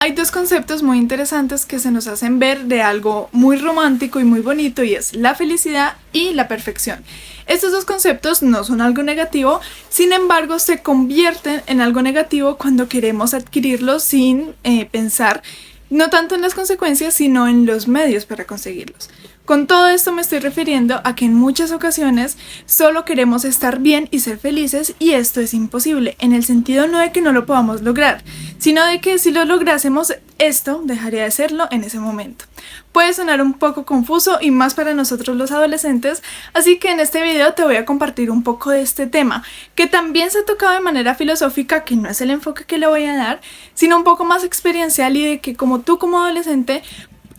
Hay dos conceptos muy interesantes que se nos hacen ver de algo muy romántico y muy bonito, y es la felicidad y la perfección. Estos dos conceptos no son algo negativo, sin embargo se convierten en algo negativo cuando queremos adquirirlos sin pensar no tanto en las consecuencias, sino en los medios para conseguirlos. Con todo esto me estoy refiriendo a que en muchas ocasiones solo queremos estar bien y ser felices, y esto es imposible, en el sentido no de que no lo podamos lograr, sino de que si lo lográsemos, esto dejaría de serlo en ese momento. Puede sonar un poco confuso y más para nosotros los adolescentes, así que en este video te voy a compartir un poco de este tema, que también se ha tocado de manera filosófica, que no es el enfoque que le voy a dar, sino un poco más experiencial, y de que como tú como adolescente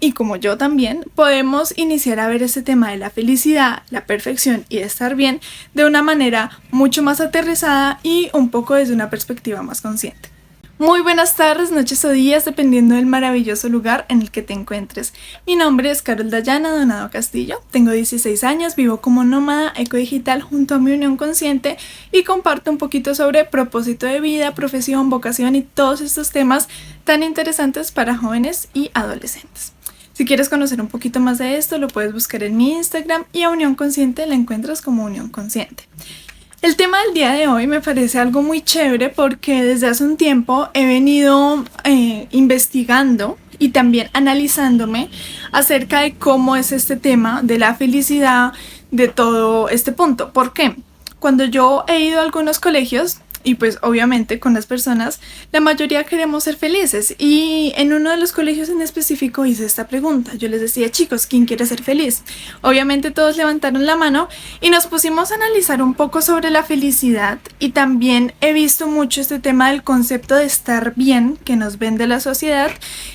y como yo también, podemos iniciar a ver este tema de la felicidad, la perfección y de estar bien de una manera mucho más aterrizada y un poco desde una perspectiva más consciente. Muy buenas tardes, noches o días, dependiendo del maravilloso lugar en el que te encuentres. Mi nombre es Carol Dayana Donado Castillo, tengo 16 años, vivo como nómada ecodigital junto a mi unión consciente y comparto un poquito sobre propósito de vida, profesión, vocación y todos estos temas tan interesantes para jóvenes y adolescentes. Si quieres conocer un poquito más de esto, lo puedes buscar en mi Instagram, y a Unión Consciente la encuentras como Unión Consciente. El tema del día de hoy me parece algo muy chévere porque desde hace un tiempo he venido investigando y también analizándome acerca de cómo es este tema de la felicidad, de todo este punto. ¿Por qué? Cuando yo he ido a algunos colegios, y pues obviamente con las personas, la mayoría queremos ser felices, y en uno de los colegios en específico hice esta pregunta. Yo les decía: chicos, ¿quién quiere ser feliz? Obviamente todos levantaron la mano y nos pusimos a analizar un poco sobre la felicidad, y también he visto mucho este tema del concepto de estar bien que nos vende la sociedad,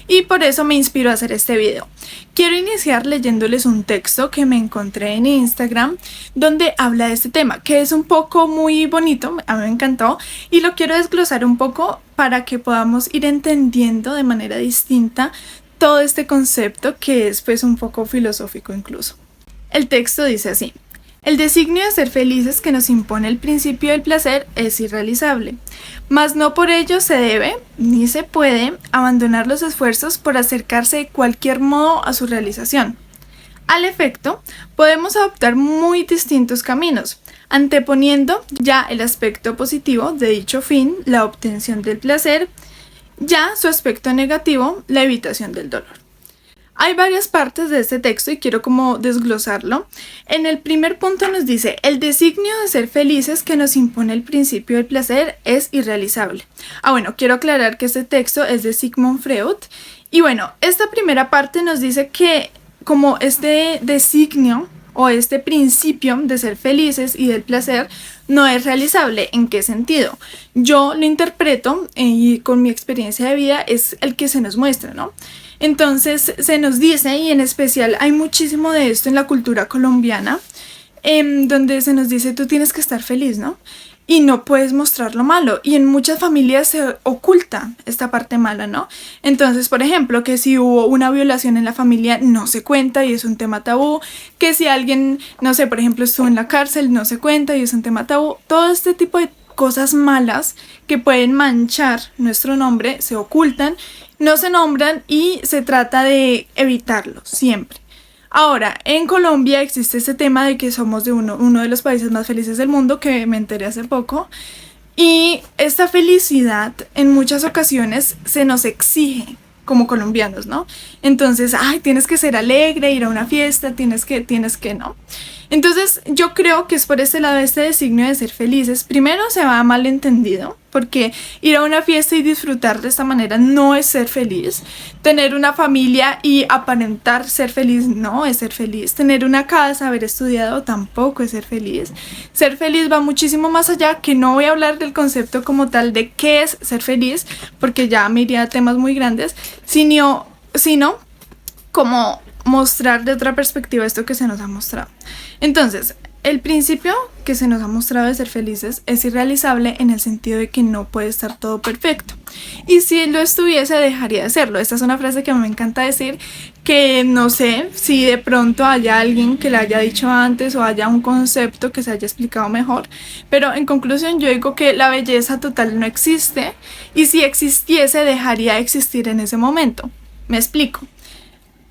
y por eso me inspiró a hacer este video. Quiero iniciar leyéndoles un texto que me encontré en Instagram donde habla de este tema, que es un poco muy bonito, a mí me encantó, y lo quiero desglosar un poco para que podamos ir entendiendo de manera distinta todo este concepto, que es pues un poco filosófico incluso. El texto dice así: el designio de ser felices que nos impone el principio del placer es irrealizable, mas no por ello se debe, ni se puede, abandonar los esfuerzos por acercarse de cualquier modo a su realización. Al efecto, podemos adoptar muy distintos caminos, anteponiendo ya el aspecto positivo de dicho fin, la obtención del placer, ya su aspecto negativo, la evitación del dolor. Hay varias partes de este texto y quiero como desglosarlo. En el primer punto nos dice: el designio de ser felices que nos impone el principio del placer es irrealizable. Bueno, quiero aclarar que este texto es de Sigmund Freud. Y bueno, esta primera parte nos dice que como este designio o este principio de ser felices y del placer no es realizable. ¿En qué sentido? Yo lo interpreto y con mi experiencia de vida es el que se nos muestra, ¿no? Entonces se nos dice, y en especial hay muchísimo de esto en la cultura colombiana, donde se nos dice: tú tienes que estar feliz, ¿no? Y no puedes mostrar lo malo, y en muchas familias se oculta esta parte mala, ¿no? Entonces, por ejemplo, que si hubo una violación en la familia no se cuenta y es un tema tabú, que si alguien, no sé, por ejemplo, estuvo en la cárcel no se cuenta y es un tema tabú. Todo este tipo de cosas malas que pueden manchar nuestro nombre se ocultan, no se nombran y se trata de evitarlo siempre. Ahora, en Colombia existe este tema de que somos de uno de los países más felices del mundo, que me enteré hace poco, y esta felicidad en muchas ocasiones se nos exige como colombianos, ¿no? Entonces, tienes que ser alegre, ir a una fiesta, tienes que, ¿no? Entonces, yo creo que es por este lado, este designio de ser felices. Primero, se va malentendido, porque ir a una fiesta y disfrutar de esta manera no es ser feliz. Tener una familia y aparentar ser feliz no es ser feliz. Tener una casa, haber estudiado, tampoco es ser feliz. Ser feliz va muchísimo más allá, que no voy a hablar del concepto como tal de qué es ser feliz, porque ya me iría a temas muy grandes, sino como mostrar de otra perspectiva esto que se nos ha mostrado. Entonces, el principio que se nos ha mostrado de ser felices es irrealizable en el sentido de que no puede estar todo perfecto. Y si lo estuviese, dejaría de serlo. Esta es una frase que me encanta decir, que no sé si de pronto haya alguien que la haya dicho antes o haya un concepto que se haya explicado mejor. Pero en conclusión yo digo que la belleza total no existe y si existiese dejaría de existir en ese momento. Me explico.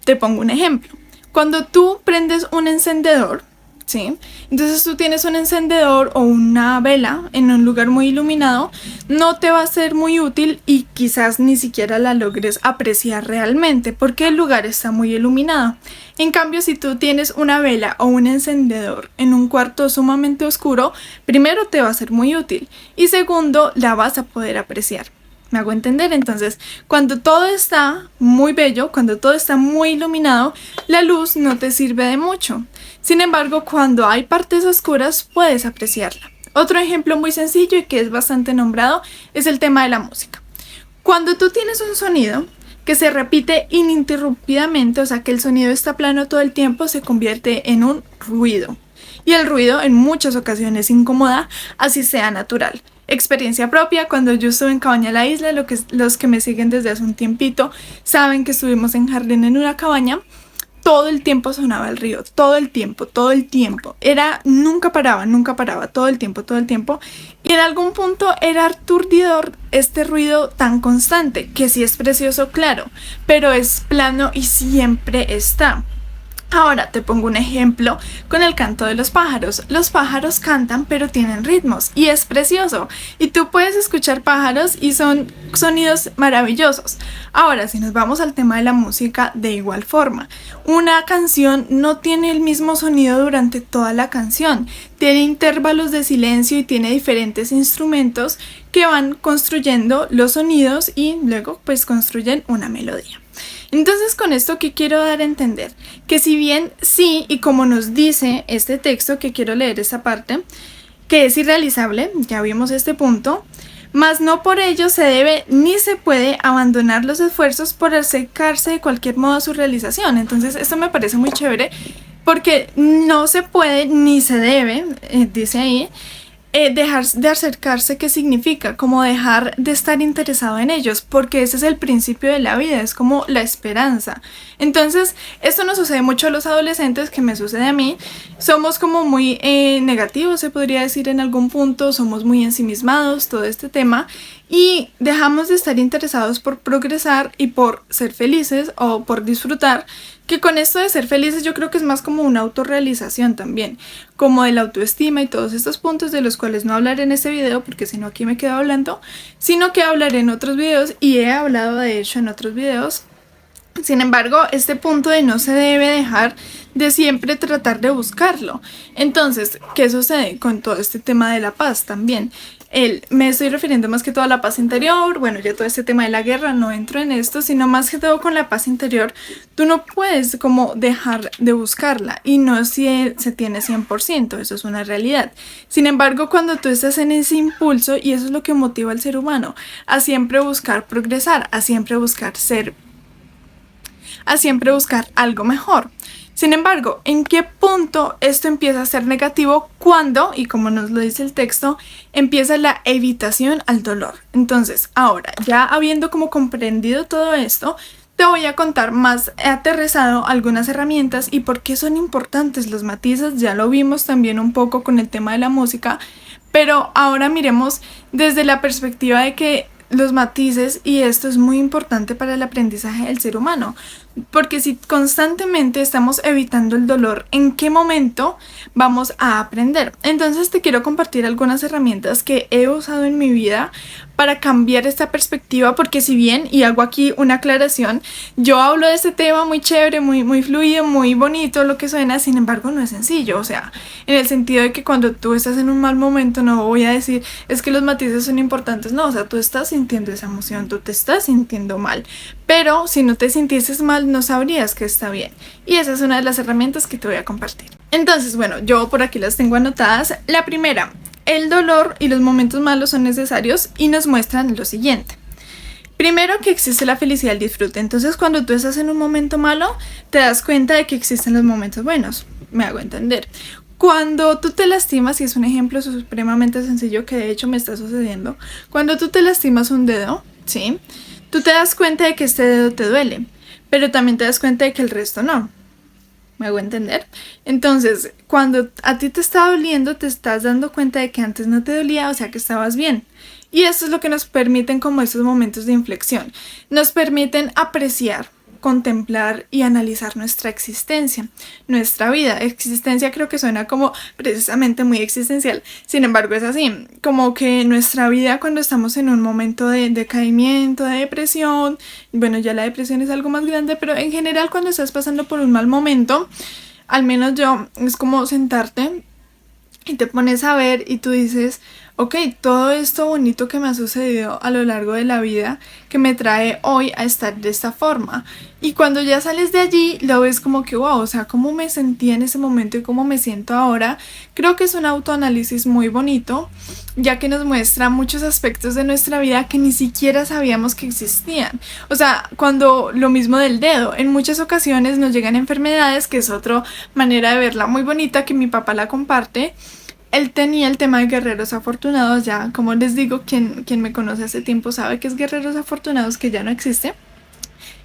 Te pongo un ejemplo. Cuando tú prendes un encendedor, ¿sí? Entonces tú tienes un encendedor o una vela en un lugar muy iluminado, no te va a ser muy útil y quizás ni siquiera la logres apreciar realmente porque el lugar está muy iluminado. En cambio, si tú tienes una vela o un encendedor en un cuarto sumamente oscuro, primero te va a ser muy útil y segundo, la vas a poder apreciar. ¿Me hago entender? Entonces, cuando todo está muy bello, cuando todo está muy iluminado, la luz no te sirve de mucho. Sin embargo, cuando hay partes oscuras, puedes apreciarla. Otro ejemplo muy sencillo y que es bastante nombrado es el tema de la música. Cuando tú tienes un sonido que se repite ininterrumpidamente, o sea que el sonido está plano todo el tiempo, se convierte en un ruido. Y el ruido en muchas ocasiones incomoda, así sea natural. Experiencia propia, cuando yo estuve en Cabaña La Isla, los que me siguen desde hace un tiempito saben que estuvimos en jardín en una cabaña, todo el tiempo sonaba el río, todo el tiempo, nunca paraba, todo el tiempo, y en algún punto era aturdidor este ruido tan constante, que sí es precioso, claro, pero es plano y siempre está. Ahora te pongo un ejemplo con el canto de los pájaros. Los pájaros cantan pero tienen ritmos y es precioso. Y tú puedes escuchar pájaros y son sonidos maravillosos. Ahora, si nos vamos al tema de la música, de igual forma. Una canción no tiene el mismo sonido durante toda la canción. Tiene intervalos de silencio y tiene diferentes instrumentos que van construyendo los sonidos y luego pues construyen una melodía. Entonces, con esto, ¿qué quiero dar a entender? Que si bien sí, y como nos dice este texto, que quiero leer esta parte, que es irrealizable, ya vimos este punto, mas no por ello se debe ni se puede abandonar los esfuerzos por acercarse de cualquier modo a su realización. Entonces, esto me parece muy chévere, porque no se puede ni se debe, dice ahí, dejar de acercarse. ¿Qué significa? Como dejar de estar interesado en ellos, porque ese es el principio de la vida, es como la esperanza. Entonces, esto nos sucede mucho a los adolescentes, que me sucede a mí. Somos como muy negativos, se podría decir en algún punto, somos muy ensimismados, todo este tema, y dejamos de estar interesados por progresar y por ser felices o por disfrutar, que con esto de ser felices yo creo que es más como una autorrealización también, como de la autoestima y todos estos puntos de los cuales no hablaré en este video porque si no aquí me quedo hablando, sino que hablaré en otros videos y he hablado de hecho en otros videos. Sin embargo, este punto de no se debe dejar de siempre tratar de buscarlo. Entonces, ¿qué sucede con todo este tema de la paz también? Me estoy refiriendo más que todo a la paz interior, bueno, ya todo este tema de la guerra, no entro en esto, sino más que todo con la paz interior, tú no puedes como dejar de buscarla y no si se tiene 100%, eso es una realidad. Sin embargo, cuando tú estás en ese impulso, y eso es lo que motiva al ser humano, a siempre buscar progresar, a siempre buscar algo mejor. Sin embargo, ¿en qué punto esto empieza a ser negativo? Cuando, y como nos lo dice el texto, empieza la evitación al dolor. Entonces, ahora, ya habiendo como comprendido todo esto, te voy a contar más aterrizado algunas herramientas y por qué son importantes los matices. Ya lo vimos también un poco con el tema de la música, pero ahora miremos desde la perspectiva de que los matices, y esto es muy importante para el aprendizaje del ser humano, porque si constantemente estamos evitando el dolor, ¿en qué momento vamos a aprender? Entonces te quiero compartir algunas herramientas que he usado en mi vida para cambiar esta perspectiva, porque si bien, y hago aquí una aclaración, yo hablo de este tema muy chévere, muy fluido, muy bonito, lo que suena, sin embargo no es sencillo, o sea, en el sentido de que cuando tú estás en un mal momento no voy a decir, es que los matices son importantes, no, o sea, tú estás sintiendo esa emoción, tú te estás sintiendo mal, pero si no te sintieses mal no sabrías que está bien, y esa es una de las herramientas que te voy a compartir. Entonces, bueno, yo por aquí las tengo anotadas. La primera: el dolor y los momentos malos son necesarios y nos muestran lo siguiente. Primero, que existe la felicidad y el disfrute. Entonces, cuando tú estás en un momento malo, te das cuenta de que existen los momentos buenos. Me hago entender. Cuando tú te lastimas, y es un ejemplo supremamente sencillo que de hecho me está sucediendo, cuando tú te lastimas un dedo, ¿sí? Tú te das cuenta de que este dedo te duele, pero también te das cuenta de que el resto no. ¿Me hago entender? Entonces, cuando a ti te está doliendo, te estás dando cuenta de que antes no te dolía, o sea que estabas bien. Y eso es lo que nos permiten como esos momentos de inflexión. Nos permiten apreciar, contemplar y analizar nuestra existencia, nuestra vida. Existencia creo que suena como precisamente muy existencial. Sin embargo, es así. Como que nuestra vida cuando estamos en un momento de decaimiento, de depresión, bueno, ya la depresión es algo más grande, pero en general cuando estás pasando por un mal momento, al menos yo, es como sentarte y te pones a ver y tú dices, ok, todo esto bonito que me ha sucedido a lo largo de la vida que me trae hoy a estar de esta forma. Y cuando ya sales de allí, lo ves como que wow, o sea, cómo me sentí en ese momento y cómo me siento ahora. Creo que es un autoanálisis muy bonito, ya que nos muestra muchos aspectos de nuestra vida que ni siquiera sabíamos que existían. O sea, cuando lo mismo del dedo, en muchas ocasiones nos llegan enfermedades, que es otra manera de verla muy bonita que mi papá la comparte. Él tenía el tema de guerreros afortunados, ya como les digo, quien me conoce hace tiempo sabe que es guerreros afortunados, que ya no existe.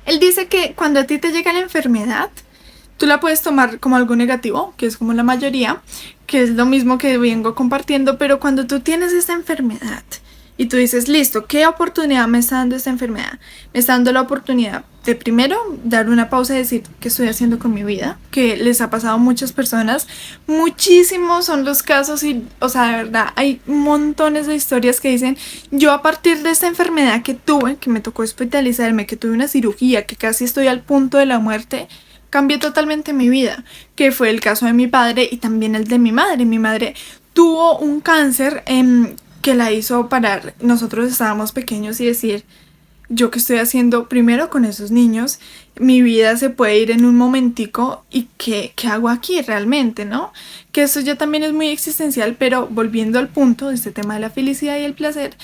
Él dice que cuando a ti te llega la enfermedad, tú la puedes tomar como algo negativo, que es como la mayoría, que es lo mismo que vengo compartiendo, pero cuando tú tienes esta enfermedad y tú dices, listo, ¿qué oportunidad me está dando esta enfermedad? Me está dando la oportunidad de primero dar una pausa y decir qué estoy haciendo con mi vida, que les ha pasado a muchas personas. Muchísimos son los casos y, o sea, de verdad, hay montones de historias que dicen, yo a partir de esta enfermedad que tuve, que me tocó hospitalizarme, que tuve una cirugía, que casi estoy al punto de la muerte, cambié totalmente mi vida, que fue el caso de mi padre y también el de mi madre. Mi madre tuvo un cáncer que la hizo parar. Nosotros estábamos pequeños y decir, ¿yo qué estoy haciendo primero con esos niños? Mi vida se puede ir en un momentico y ¿qué hago aquí realmente, no? Que eso ya también es muy existencial, pero volviendo al punto de este tema de la felicidad y el placer,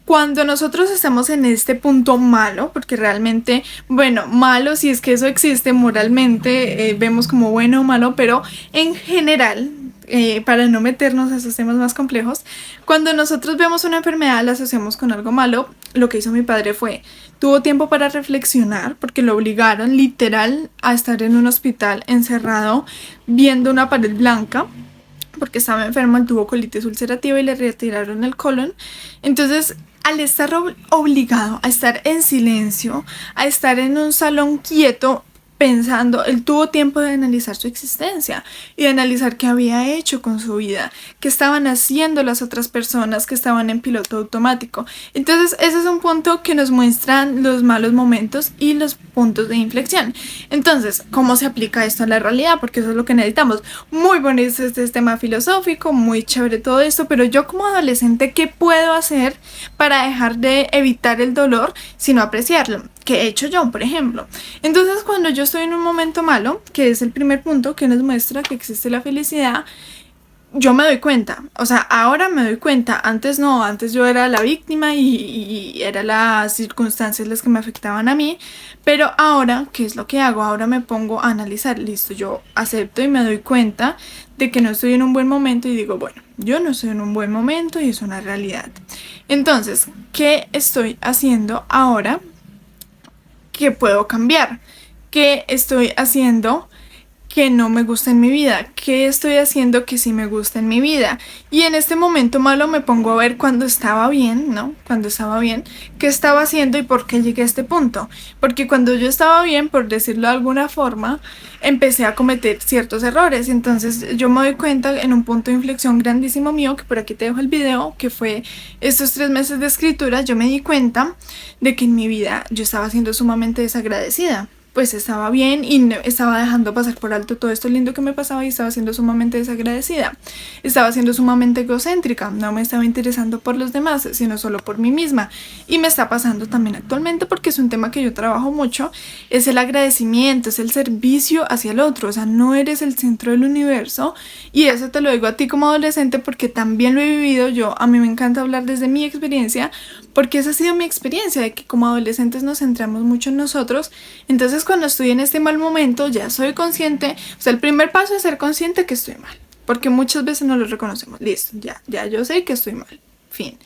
cuando nosotros estamos en este punto malo, porque realmente, bueno, malo si es que eso existe moralmente, vemos como bueno o malo, pero en general, para no meternos a esos temas más complejos, cuando nosotros vemos una enfermedad la asociamos con algo malo. Lo que hizo mi padre fue, tuvo tiempo para reflexionar, porque lo obligaron literal a estar en un hospital encerrado viendo una pared blanca, porque estaba enfermo, él tuvo colitis ulcerativa y le retiraron el colon. Entonces, al estar obligado a estar en silencio, a estar en un salón quieto, pensando, él tuvo tiempo de analizar su existencia y de analizar qué había hecho con su vida, qué estaban haciendo las otras personas que estaban en piloto automático. Entonces ese es un punto que nos muestran los malos momentos y los puntos de inflexión. Entonces, ¿cómo se aplica esto a la realidad? Porque eso es lo que necesitamos. Muy bonito este tema filosófico, muy chévere todo esto, pero yo como adolescente, ¿qué puedo hacer para dejar de evitar el dolor, sino apreciarlo? ¿Qué he hecho yo, por ejemplo? Entonces, cuando yo estoy en un momento malo, que es el primer punto que nos muestra que existe la felicidad, yo me doy cuenta, o sea, ahora me doy cuenta, antes no, antes yo era la víctima y eran las circunstancias las que me afectaban a mí, pero ahora, ¿qué es lo que hago? Ahora me pongo a analizar, listo, yo acepto y me doy cuenta de que no estoy en un buen momento y digo, bueno, yo no estoy en un buen momento y es una realidad. Entonces, ¿qué estoy haciendo ahora que puedo cambiar? ¿Qué estoy haciendo que no me gusta en mi vida? ¿Qué estoy haciendo que sí me gusta en mi vida? Y en este momento malo me pongo a ver cuando estaba bien, ¿no? Cuando estaba bien, qué estaba haciendo y por qué llegué a este punto. Porque cuando yo estaba bien, por decirlo de alguna forma, empecé a cometer ciertos errores. Entonces yo me doy cuenta en un punto de inflexión grandísimo mío, que por aquí te dejo el video, que fue estos 3 meses de escritura. Yo me di cuenta de que en mi vida yo estaba siendo sumamente desagradecida. Pues estaba bien y estaba dejando pasar por alto todo esto lindo que me pasaba y estaba siendo sumamente desagradecida. Estaba siendo sumamente egocéntrica, no me estaba interesando por los demás, sino solo por mí misma. Y me está pasando también actualmente, porque es un tema que yo trabajo mucho, es el agradecimiento, es el servicio hacia el otro. O sea, no eres el centro del universo, y eso te lo digo a ti como adolescente porque también lo he vivido yo. A mí me encanta hablar desde mi experiencia, porque esa ha sido mi experiencia, de que como adolescentes nos centramos mucho en nosotros. Entonces cuando estoy en este mal momento ya soy consciente, o sea, el primer paso es ser consciente que estoy mal. porque muchas veces no lo reconocemos. Listo, ya yo sé que estoy mal. Fin.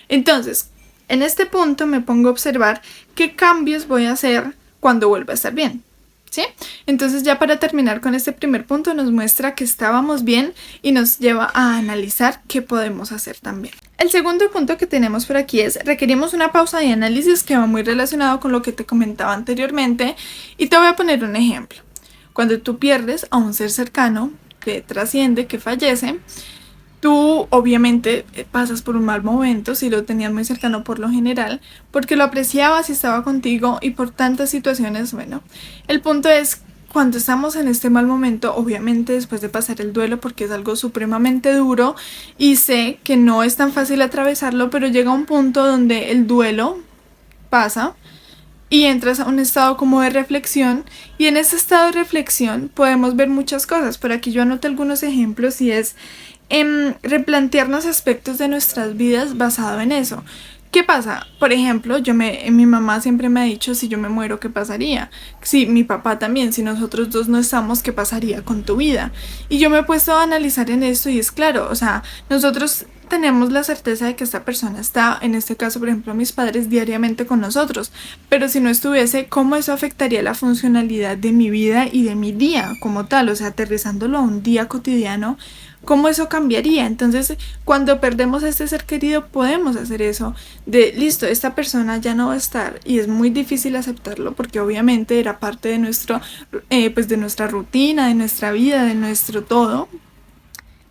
Entonces, en este punto me pongo a observar qué cambios voy a hacer cuando vuelva a estar bien. ¿Sí? Entonces ya para terminar con este primer punto nos muestra que estábamos bien y nos lleva a analizar qué podemos hacer también. El segundo punto que tenemos por aquí es requerimos una pausa de análisis que va muy relacionado con lo que te comentaba anteriormente y te voy a poner un ejemplo. Cuando tú pierdes a un ser cercano que trasciende, que fallece, tú obviamente pasas por un mal momento si lo tenías muy cercano por lo general, porque lo apreciabas y estaba contigo y por tantas situaciones, bueno, el punto es cuando estamos en este mal momento, obviamente después de pasar el duelo, porque es algo supremamente duro y sé que no es tan fácil atravesarlo, pero llega un punto donde el duelo pasa y entras a un estado como de reflexión y en ese estado de reflexión podemos ver muchas cosas. Por aquí yo anoté algunos ejemplos y es replantearnos aspectos de nuestras vidas basado en eso. ¿Qué pasa? Por ejemplo, mi mamá siempre me ha dicho si yo me muero, ¿qué pasaría? Sí, mi papá también, si nosotros dos no estamos, ¿qué pasaría con tu vida? Y yo me he puesto a analizar en esto y es claro, o sea, nosotros tenemos la certeza de que esta persona está, en este caso, por ejemplo, mis padres diariamente con nosotros, pero si no estuviese, ¿cómo eso afectaría la funcionalidad de mi vida y de mi día como tal? O sea, aterrizándolo a un día cotidiano, ¿cómo eso cambiaría? Entonces, cuando perdemos a este ser querido, podemos hacer eso de, listo, esta persona ya no va a estar y es muy difícil aceptarlo porque obviamente era parte de pues de nuestra rutina, de nuestra vida, de nuestro todo.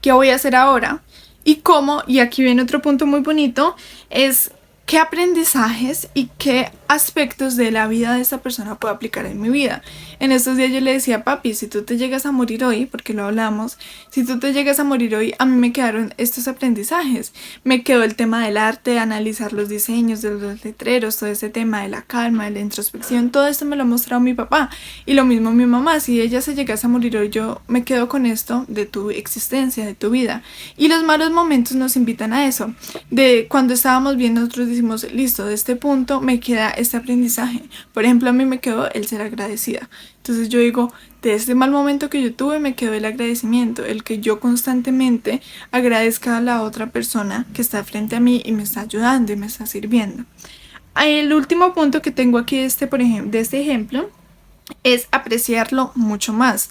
¿Qué voy a hacer ahora? Y cómo, y aquí viene otro punto muy bonito, es qué aprendizajes y qué aspectos de la vida de esta persona puedo aplicar en mi vida. En estos días yo le decía, papi, si tú te llegas a morir hoy, porque lo hablamos, si tú te llegas a morir hoy, a mí me quedaron estos aprendizajes. Me quedó el tema del arte, analizar los diseños de los letreros, todo ese tema de la calma, de la introspección, todo esto me lo ha mostrado mi papá. Y lo mismo mi mamá, si ella se llegase a morir hoy, yo me quedo con esto de tu existencia, de tu vida. Y los malos momentos nos invitan a eso. De cuando estábamos bien, nosotros decimos, listo, de este punto me queda este aprendizaje. Por ejemplo, a mí me quedó el ser agradecida. Entonces yo digo, de este mal momento que yo tuve me quedó el agradecimiento, el que yo constantemente agradezca a la otra persona que está frente a mí y me está ayudando y me está sirviendo. El último punto que tengo aquí de este ejemplo es apreciarlo mucho más.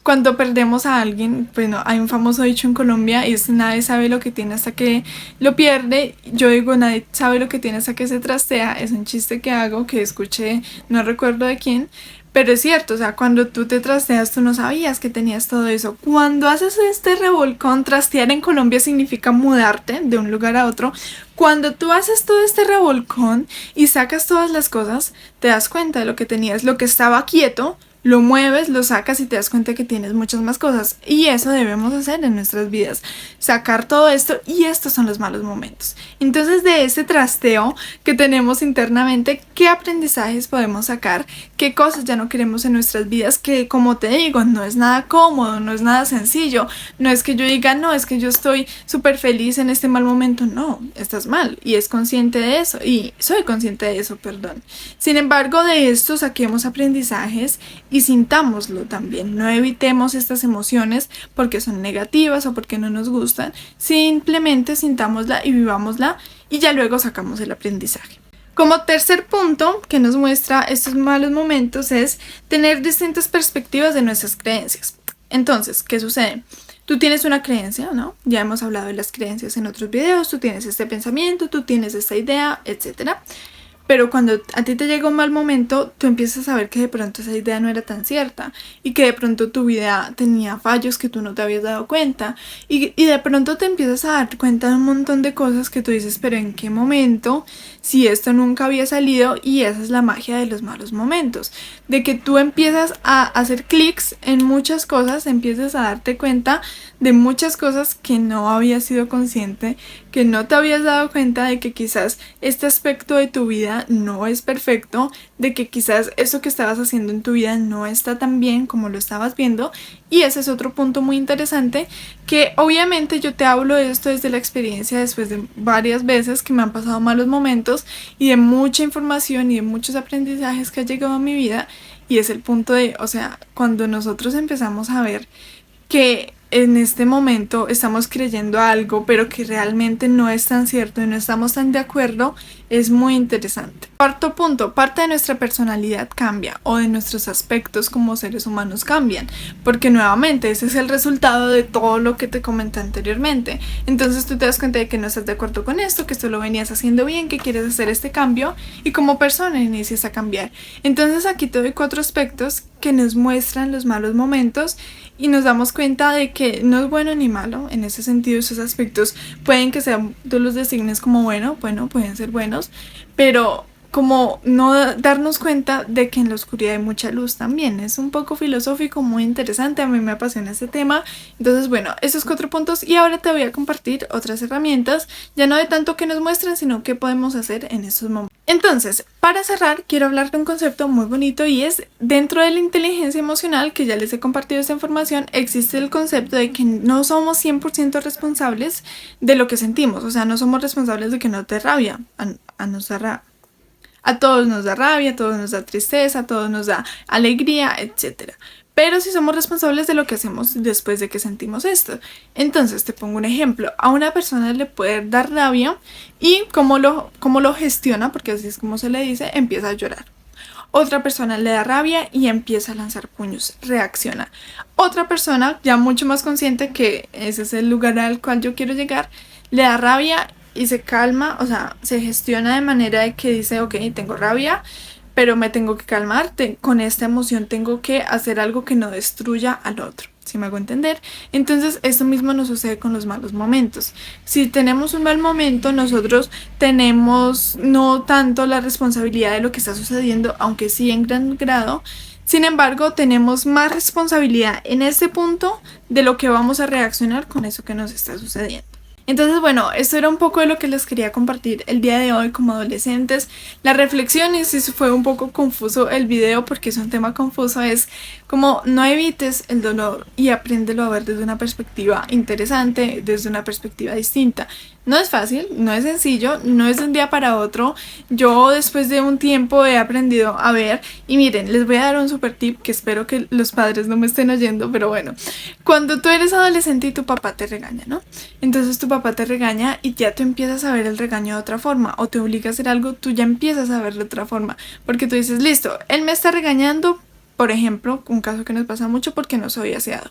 Cuando perdemos a alguien, bueno, hay un famoso dicho en Colombia y es nadie sabe lo que tiene hasta que lo pierde. Yo digo nadie sabe lo que tiene hasta que se trastea. Es un chiste que hago, que escuché, no recuerdo de quién, pero es cierto, o sea, cuando tú te trasteas tú no sabías que tenías todo eso. Cuando haces este revolcón, trastear en Colombia significa mudarte de un lugar a otro. Cuando tú haces todo este revolcón y sacas todas las cosas, te das cuenta de lo que tenías, lo que estaba quieto. Lo mueves, lo sacas y te das cuenta que tienes muchas más cosas. Y eso debemos hacer en nuestras vidas. Sacar todo esto y estos son los malos momentos. Entonces de ese trasteo que tenemos internamente, ¿qué aprendizajes podemos sacar? ¿Qué cosas ya no queremos en nuestras vidas? Que como te digo, no es nada cómodo, no es nada sencillo. No es que yo diga, no, es que yo estoy súper feliz en este mal momento. No, estás mal y es consciente de eso. Y soy consciente de eso, perdón. Sin embargo, de esto saquemos aprendizajes y sintámoslo también. No evitemos estas emociones porque son negativas o porque no nos gustan. Simplemente sintámosla y vivámosla y ya luego sacamos el aprendizaje. Como tercer punto que nos muestra estos malos momentos es tener distintas perspectivas de nuestras creencias. Entonces, ¿qué sucede? Tú tienes una creencia, ¿no? Ya hemos hablado de las creencias en otros videos, tú tienes este pensamiento, tú tienes esta idea, etcétera. Pero cuando a ti te llega un mal momento, tú empiezas a ver que de pronto esa idea no era tan cierta y que de pronto tu vida tenía fallos que tú no te habías dado cuenta y de pronto te empiezas a dar cuenta de un montón de cosas que tú dices, pero ¿en qué momento? Si esto nunca había salido. Y esa es la magia de los malos momentos, de que tú empiezas a hacer clics en muchas cosas, empiezas a darte cuenta de muchas cosas que no habías sido consciente, que no te habías dado cuenta de que quizás este aspecto de tu vida no es perfecto, de que quizás eso que estabas haciendo en tu vida no está tan bien como lo estabas viendo. Y ese es otro punto muy interesante, que obviamente yo te hablo de esto desde la experiencia después de varias veces que me han pasado malos momentos y de mucha información y de muchos aprendizajes que ha llegado a mi vida. Y es el punto de, o sea, cuando nosotros empezamos a ver que en este momento estamos creyendo algo, pero que realmente no es tan cierto y no estamos tan de acuerdo, es muy interesante. Cuarto punto, parte de nuestra personalidad cambia o de nuestros aspectos como seres humanos cambian, porque nuevamente ese es el resultado de todo lo que te comenté anteriormente. Entonces tú te das cuenta de que no estás de acuerdo con esto, que esto lo venías haciendo bien, que quieres hacer este cambio y como persona inicias a cambiar. Entonces aquí te doy 4 aspectos que nos muestran los malos momentos y nos damos cuenta de que no es bueno ni malo. En ese sentido, esos aspectos pueden que sean, tú los designes como bueno, pueden ser buenos, pero como no darnos cuenta de que en la oscuridad hay mucha luz también. Es un poco filosófico, muy interesante, a mí me apasiona este tema. Entonces bueno, esos 4 puntos y ahora te voy a compartir otras herramientas, ya no de tanto que nos muestran, sino qué podemos hacer en esos momentos. Entonces, para cerrar, quiero hablar de un concepto muy bonito y es dentro de la inteligencia emocional, que ya les he compartido esta información, existe el concepto de que no somos 100% responsables de lo que sentimos, o sea, no somos responsables de que no te rabia, a todos nos da rabia, a todos nos da tristeza, a todos nos da alegría, etc. Pero sí somos responsables de lo que hacemos después de que sentimos esto. Entonces, te pongo un ejemplo. A una persona le puede dar rabia y cómo lo gestiona, porque así es como se le dice, empieza a llorar. Otra persona le da rabia y empieza a lanzar puños, reacciona. Otra persona, ya mucho más consciente que ese es el lugar al cual yo quiero llegar, le da rabia y se calma, o sea, se gestiona de manera de que dice, ok, tengo rabia, pero me tengo que calmar, con esta emoción tengo que hacer algo que no destruya al otro, ¿sí me hago entender? Entonces esto mismo nos sucede con los malos momentos. Si tenemos un mal momento, nosotros tenemos no tanto la responsabilidad de lo que está sucediendo, aunque sí en gran grado. Sin embargo, tenemos más responsabilidad en este punto de lo que vamos a reaccionar con eso que nos está sucediendo. Entonces bueno, esto era un poco de lo que les quería compartir el día de hoy como adolescentes. La reflexión, y si fue un poco confuso el video porque es un tema confuso, es como no evites el dolor y apréndelo a ver desde una perspectiva interesante, desde una perspectiva distinta. No es fácil, no es sencillo, no es de un día para otro. Yo después de un tiempo he aprendido a ver, y miren, les voy a dar un super tip que espero que los padres no me estén oyendo, pero bueno, cuando tú eres adolescente y tu papá te regaña, ¿no? Entonces tu papá te regaña y ya tú empiezas a ver el regaño de otra forma, o te obliga a hacer algo, tú ya empiezas a verlo de otra forma, porque tú dices, listo, él me está regañando, por ejemplo, un caso que nos pasa mucho porque no soy aseado.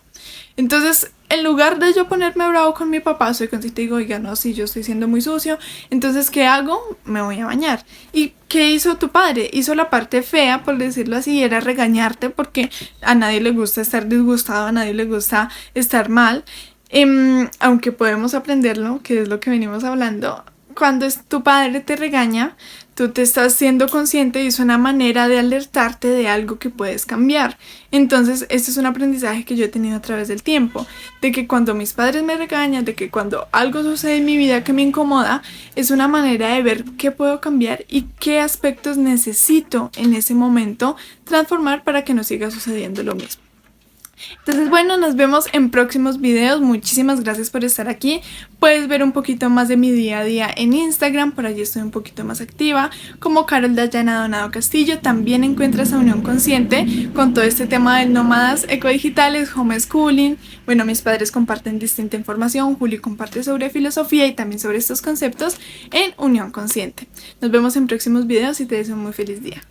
Entonces, en lugar de yo ponerme bravo con mi papá, soy consciente y digo, oiga, no, si yo estoy siendo muy sucio, entonces, ¿qué hago? Me voy a bañar. ¿Y qué hizo tu padre? Hizo la parte fea, por decirlo así, era regañarte porque a nadie le gusta estar disgustado, a nadie le gusta estar mal. Aunque podemos aprenderlo, que es lo que venimos hablando, cuando tu padre te regaña, tú te estás siendo consciente y es una manera de alertarte de algo que puedes cambiar. Entonces, este es un aprendizaje que yo he tenido a través del tiempo, de que cuando mis padres me regañan, de que cuando algo sucede en mi vida que me incomoda, es una manera de ver qué puedo cambiar y qué aspectos necesito en ese momento transformar para que no siga sucediendo lo mismo. Entonces bueno, nos vemos en próximos videos. Muchísimas gracias por estar aquí. Puedes ver un poquito más de mi día a día en Instagram, por allí estoy un poquito más activa como Carol Dayana Donado Castillo. También encuentras a Unión Consciente con todo este tema de nómadas ecodigitales, homeschooling. Bueno, mis padres comparten distinta información, Julio comparte sobre filosofía y también sobre estos conceptos en Unión Consciente. Nos vemos en próximos videos y te deseo un muy feliz día.